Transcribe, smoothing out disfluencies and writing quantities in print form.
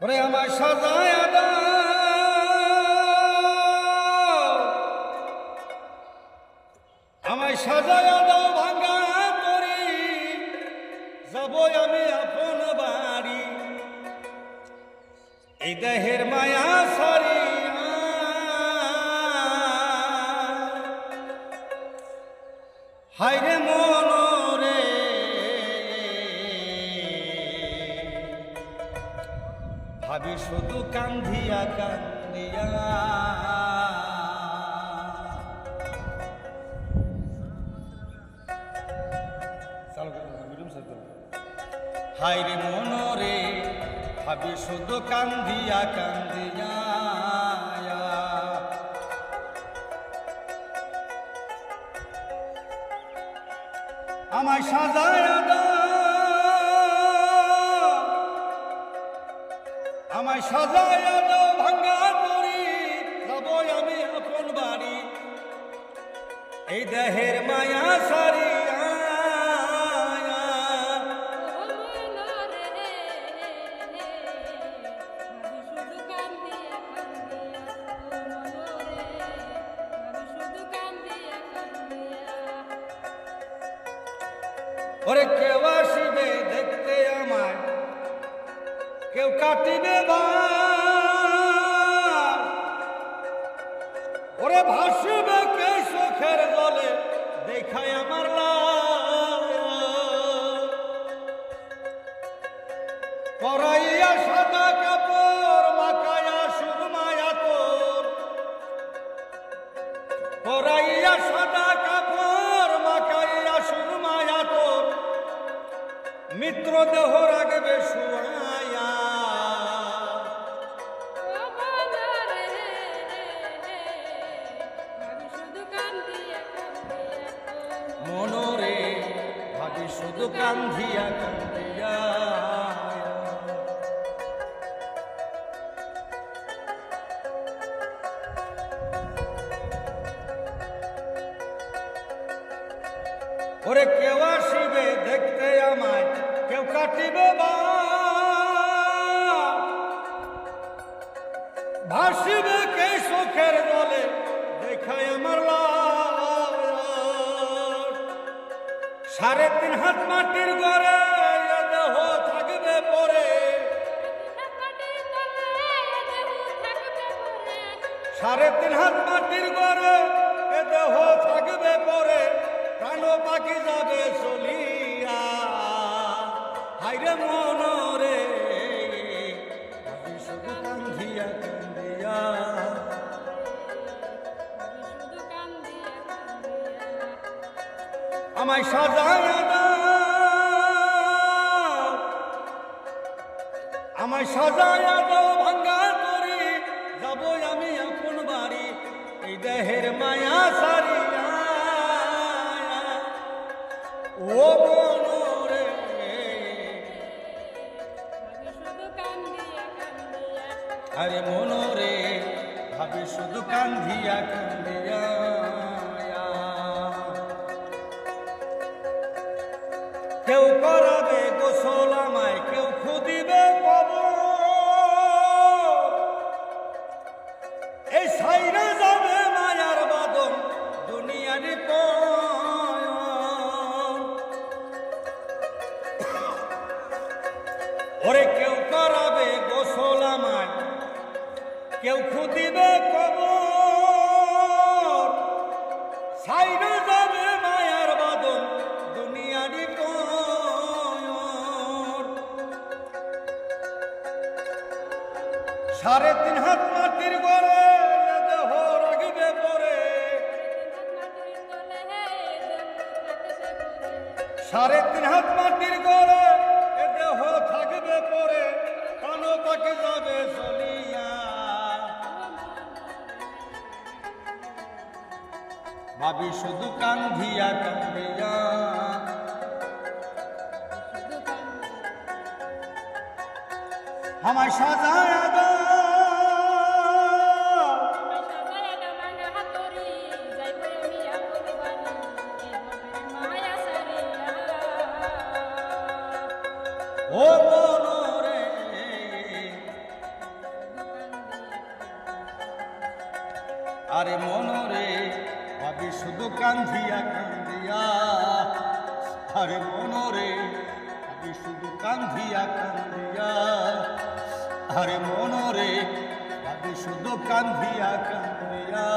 ওরে আমার সাজায়া দাও, আমায় সাজায়া দাও ভাঙ্গা তরি, যাব আমি আপন বাড়ি, এই দেহের মায়া সারিয়া। হায়রে মনরে ভাবি শুধু কান্দিয়া কান্দিয়া। হায়রে মনরে ভাবি শুধু কান্দিয়া কান্দিয়া। আমায় সাজায়া দাও, আমায় সাজায়া দাও ভাঙ্গা তরি, যাব আমি আপন বাড়ি, এই দেহের মায়া সারিয়া। ওরে কেউ আসিবে দেখতে আমায়, কেউ কাটিবে বাস, ওরে ভাসিবে কে চোখের জলে দেখায় আমার লাশ। পরাইয়া সাদা কাপড় মাখায়া সুরমায়া তোর, পরাইয়া সাদা কাপড় মাখাইয়া সুরমায়া তোর, মিত্র দেহ রাখবে শুয়ায়া। মনরে ভাবি শুধু কান্দিয়া কান্দিয়া। ওরে কেউ আসিবে দেখতে আমায়, কেউ কাটিবে বাস, ভাসিবে কে চোখের জলে দেখায় আমার লাশ। 3.5 হাত মাটির ঘরে দেহ থাকবে পরে, 3.5 হাত মাটির ঘরে দেহ থাকবে পরে, প্রাণ পাখি যাবে চলিয়া। হায়রে মনরে ভাবি শুধু কান্দিয়া কান্দিয়া। আমায় সাজায়া দাও, আমায় সাজায়া দাও ভাঙ্গা তরি, যাব আমি আপন বাড়ি, এই দেহের মায়া সারিয়া। ও মনরে আরে মনরে ভাবি শুধু কান্দিয়া কান্দিয়া। কেউ করাবে গোসল আমায়, কেউ খুদিবে কবর, এই সাইরা যাবে মায়ার বাদন দুনিয়ারি পয়ন। ওরে কেউ করাবে গোসল আমায়, কেউ খুদিবে কবর, সাইরা যাবে মায়ার বাদন দুনিয়ারি পয়ন। 3.5 হাত মাটির ঘরে দেহ রাখবে পরে, 3.5 হাত মাটির ঘরে দেহ থাকবে পরে, প্রাণ পাখি যাবে চলিয়া। ভাবি শুধু কান্দিয়া কান্দিয়া। আমায় সাজায়া দাও, ও মনরে আরে মনরে ভাবি শুধু কান্দিয়া কান্দিয়া, আরে মনরে ভাবি শুধু কান্দিয়া কান্দিয়া, আরে মনরে ভাবি শুধু কান্দিয়া কান্দিয়া।